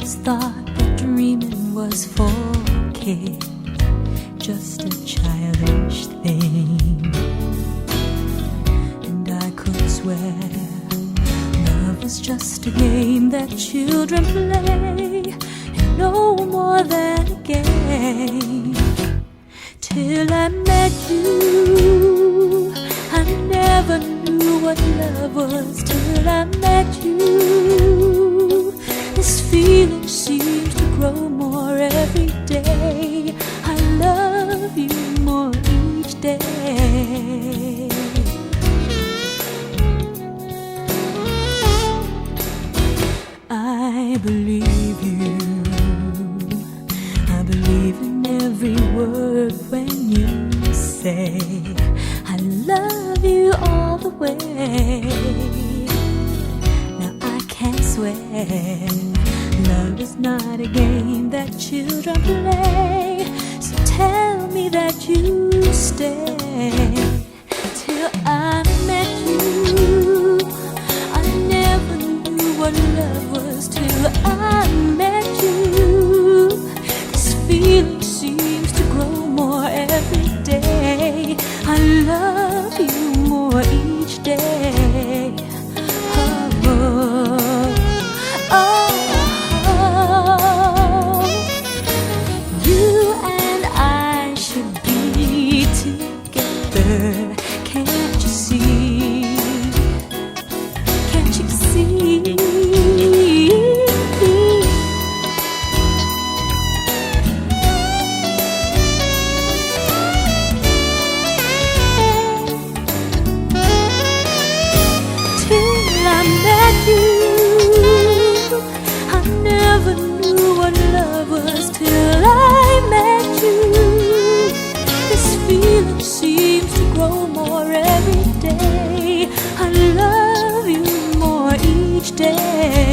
always thought that dreaming was for kids, just a childish thing. And I could swear love was just a game that children play, and no more than a game. Till I met you, I never knew what love was. Till I met you, this feeling seems to grow more every day. I love you more each day. I believe you, I believe in every word when you say I love you all the way. Now I can't swear love is not a game that children play, so tell me that you stay. Till I met you, I never knew what love was. Till I met you, this feeling seems to grow more every day. I love you more each day. You and I should be together. Can't you see? Can't you see? Till I met you, I never knew what love was. Till I met you, this feeling seems to grow more every day. I love you more each day.